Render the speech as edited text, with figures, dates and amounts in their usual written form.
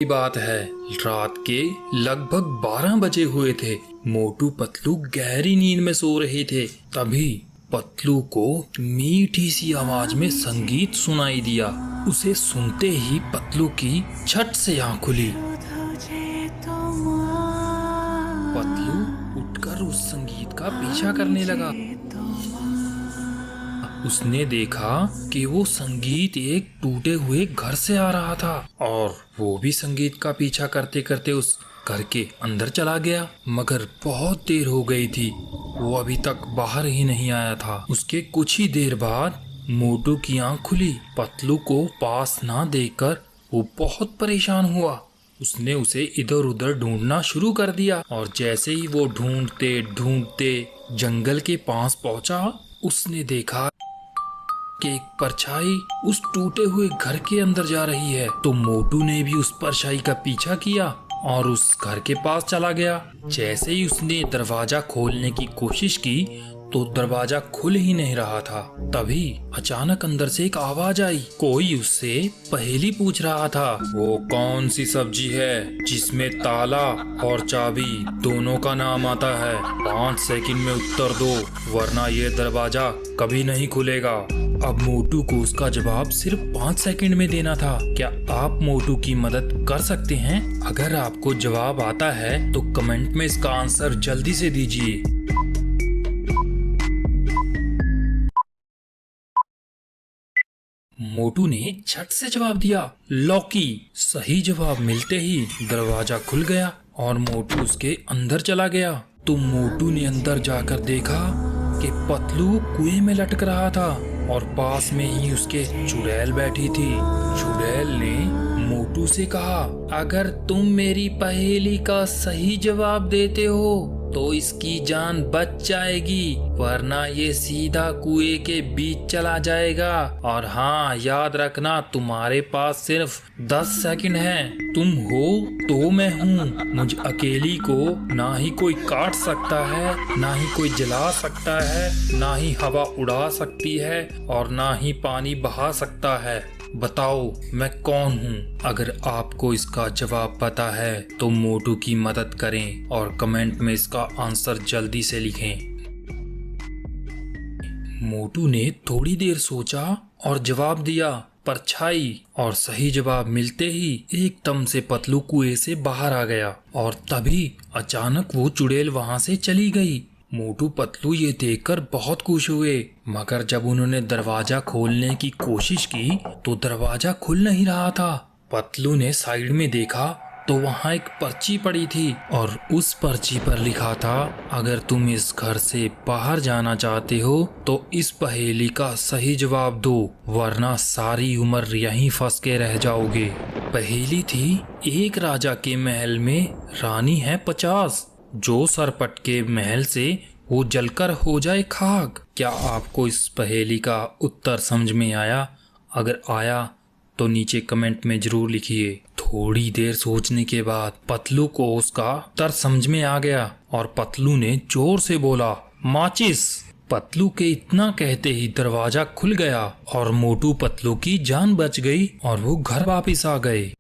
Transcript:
बात है, रात के लगभग 12 बजे हुए थे। मोटू पतलू गहरी नींद में सो रहे थे। तभी पतलू को मीठी सी आवाज में संगीत सुनाई दिया। उसे सुनते ही पतलू की झट से आँख खुली। पतलू उठकर उस संगीत का पीछा करने लगा। उसने देखा कि वो संगीत एक टूटे हुए घर से आ रहा था और वो भी संगीत का पीछा करते करते उस घर के अंदर चला गया। मगर बहुत देर हो गई थी, वो अभी तक बाहर ही नहीं आया था। उसके कुछ ही देर बाद मोटू की आंख खुली। पतलू को पास ना देखकर वो बहुत परेशान हुआ। उसने उसे इधर उधर ढूंढना शुरू कर दिया और जैसे ही वो ढूंढते ढूंढते जंगल के पास पहुंचा, उसने देखा कि एक परछाई उस टूटे हुए घर के अंदर जा रही है। तो मोटू ने भी उस परछाई का पीछा किया और उस घर के पास चला गया। जैसे ही उसने दरवाजा खोलने की कोशिश की तो दरवाजा खुल ही नहीं रहा था। तभी अचानक अंदर से एक आवाज आई। कोई उससे पहेली पूछ रहा था। वो कौन सी सब्जी है जिसमें ताला और चाबी दोनों का नाम आता है? 5 सेकंड में उत्तर दो, वरना ये दरवाजा कभी नहीं खुलेगा। अब मोटू को उसका जवाब सिर्फ 5 सेकंड में देना था। क्या आप मोटू की मदद कर सकते हैं? अगर आपको जवाब आता है तो कमेंट में इसका आंसर जल्दी से दीजिए। मोटू ने झट से जवाब दिया, लौकी। सही जवाब मिलते ही दरवाजा खुल गया और मोटू उसके अंदर चला गया। तो मोटू ने अंदर जाकर देखा कि पतलू कुएं में लटक रहा था और पास में ही उसके चुड़ैल बैठी थी। चुड़ैल ने मोटू से कहा, अगर तुम मेरी पहेली का सही जवाब देते हो तो इसकी जान बच जाएगी, वरना ये सीधा कुएं के बीच चला जाएगा। और हाँ, याद रखना, तुम्हारे पास सिर्फ 10 सेकंड हैं। तुम हो तो मैं हूँ। मुझ अकेली को ना ही कोई काट सकता है, ना ही कोई जला सकता है, ना ही हवा उड़ा सकती है और ना ही पानी बहा सकता है। बताओ मैं कौन हूँ? अगर आपको इसका जवाब पता है तो मोटू की मदद करें और कमेंट में इसका आंसर जल्दी से लिखें। मोटू ने थोड़ी देर सोचा और जवाब दिया, परछाई। और सही जवाब मिलते ही एकदम से पतलू कुएं से बाहर आ गया और तभी अचानक वो चुड़ैल वहां से चली गई। मोटू पतलू ये देखकर बहुत खुश हुए, मगर जब उन्होंने दरवाजा खोलने की कोशिश की तो दरवाजा खुल नहीं रहा था। पतलू ने साइड में देखा तो वहाँ एक पर्ची पड़ी थी और उस पर्ची पर लिखा था, अगर तुम इस घर से बाहर जाना चाहते हो तो इस पहेली का सही जवाब दो, वरना सारी उम्र यहीं फंस के रह जाओगे। पहेली थी, एक राजा के महल में रानी है 50, जो सरपट के महल से वो जलकर हो जाए खाक। क्या आपको इस पहेली का उत्तर समझ में आया? अगर आया तो नीचे कमेंट में जरूर लिखिए। थोड़ी देर सोचने के बाद पतलू को उसका उत्तर समझ में आ गया और पतलू ने जोर से बोला, माचिस। पतलू के इतना कहते ही दरवाजा खुल गया और मोटू पतलू की जान बच गई और वो घर वापिस आ गए।